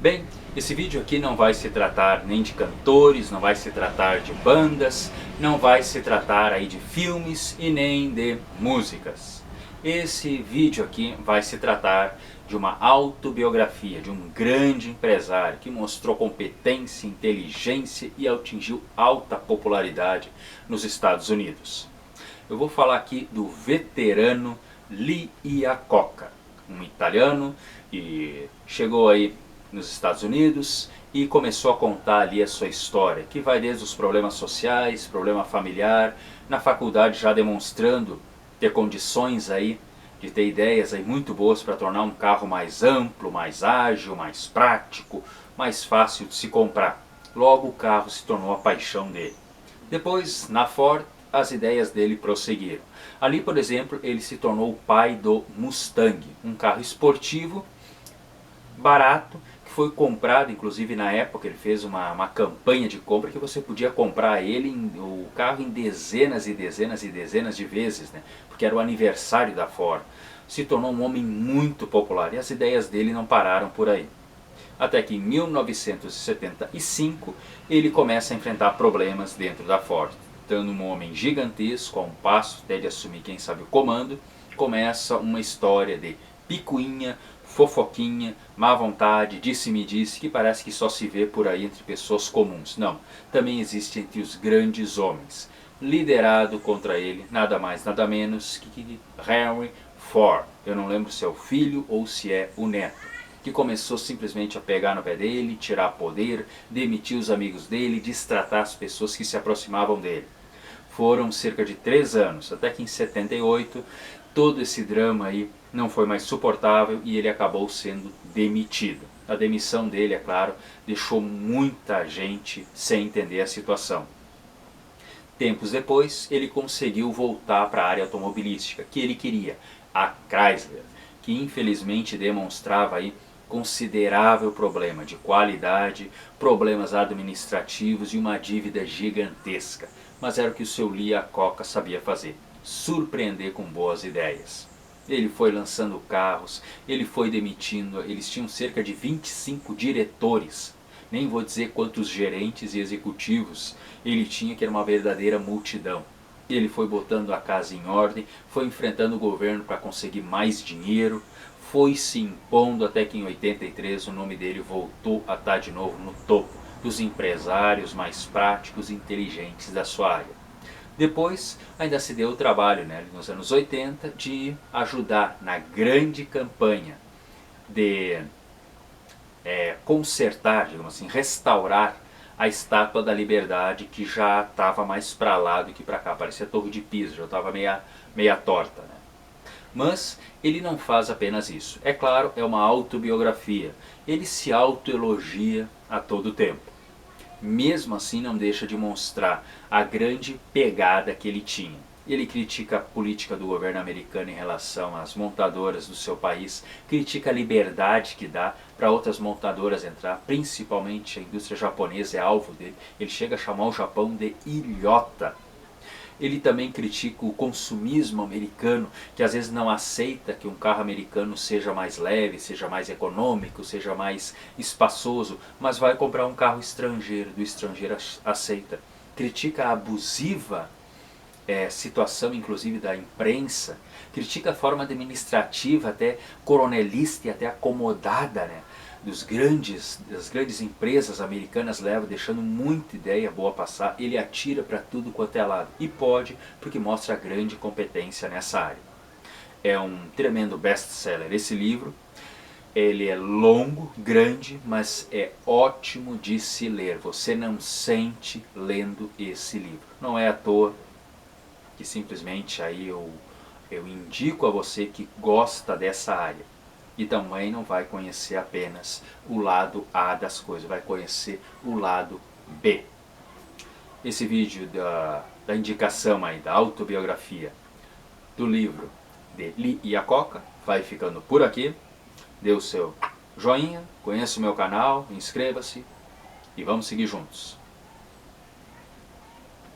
Bem, esse vídeo aqui não vai se tratar nem de cantores, não vai se tratar de bandas, não vai se tratar aí de filmes e nem de músicas. Esse vídeo aqui vai se tratar de uma autobiografia de um grande empresário que mostrou competência, inteligência e atingiu alta popularidade nos Estados Unidos. Eu vou falar aqui do veterano Lee Iacocca, um italiano que chegou aí nos Estados Unidos e começou a contar ali a sua história, que vai desde os problemas sociais, problema familiar, na faculdade já demonstrando ter condições aí de ter ideias aí muito boas para tornar um carro mais amplo, mais ágil, mais prático, mais fácil de se comprar. Logo o carro se tornou a paixão dele. Depois, na Ford, as ideias dele prosseguiram. Ali, por exemplo, ele se tornou o pai do Mustang, um carro esportivo, barato, que foi comprado, inclusive na época ele fez uma campanha de compra que você podia comprar o carro em dezenas e dezenas e dezenas de vezes, né? Porque era o aniversário da Ford. Se tornou um homem muito popular e as ideias dele não pararam por aí. Até que em 1975 ele começa a enfrentar problemas dentro da Ford. Estando um homem gigantesco, a um passo até de assumir quem sabe o comando, começa uma história de picuinha, fofoquinha, má vontade, disse-me-disse, que parece que só se vê por aí entre pessoas comuns. Não, também existe entre os grandes homens. Liderado contra ele, nada mais nada menos que Henry Ford. Eu não lembro se é o filho ou se é o neto, que começou simplesmente a pegar no pé dele, tirar poder, demitir os amigos dele, destratar as pessoas que se aproximavam dele. Foram cerca de 3 anos, até que em 78 todo esse drama aí não foi mais suportável e ele acabou sendo demitido. A demissão dele, é claro, deixou muita gente sem entender a situação. Tempos depois, ele conseguiu voltar para a área automobilística, que ele queria, a Chrysler, que infelizmente demonstrava aí considerável problema de qualidade, problemas administrativos e uma dívida gigantesca. Mas era o que o seu Lee Iacocca sabia fazer, surpreender com boas ideias. Ele foi lançando carros, ele foi demitindo, eles tinham cerca de 25 diretores, nem vou dizer quantos gerentes e executivos ele tinha, que era uma verdadeira multidão. Ele foi botando a casa em ordem, foi enfrentando o governo para conseguir mais dinheiro, foi se impondo até que em 83 o nome dele voltou a estar de novo no topo dos empresários mais práticos e inteligentes da sua área. Depois ainda se deu o trabalho, né, nos anos 80, de ajudar na grande campanha de consertar, digamos assim, restaurar a Estátua da Liberdade, que já estava mais para lá do que para cá, parecia a Torre de Pisa, já estava meia torta, né? Mas ele não faz apenas isso. É claro, é uma autobiografia. Ele se autoelogia a todo tempo. Mesmo assim não deixa de mostrar a grande pegada que ele tinha. Ele critica a política do governo americano em relação às montadoras do seu país, critica a liberdade que dá para outras montadoras entrar, principalmente a indústria japonesa é alvo dele. Ele chega a chamar o Japão de ilhota. Ele também critica o consumismo americano, que às vezes não aceita que um carro americano seja mais leve, seja mais econômico, seja mais espaçoso, mas vai comprar um carro estrangeiro, do estrangeiro aceita. Critica a abusiva situação inclusive da imprensa, critica a forma administrativa até coronelista e até acomodada, né, das grandes empresas americanas levam, deixando muita ideia boa passar. Ele atira para tudo quanto é lado e pode, porque mostra a grande competência nessa área. É um tremendo best-seller esse livro. Ele é longo, grande, mas é ótimo de se ler. Você não sente lendo esse livro. Não é à toa que simplesmente aí eu indico a você que gosta dessa área. E também não vai conhecer apenas o lado A das coisas, vai conhecer o lado B. Esse vídeo da indicação aí, da autobiografia do livro de Lee Iacocca vai ficando por aqui. Dê o seu joinha, conheça o meu canal, inscreva-se e vamos seguir juntos.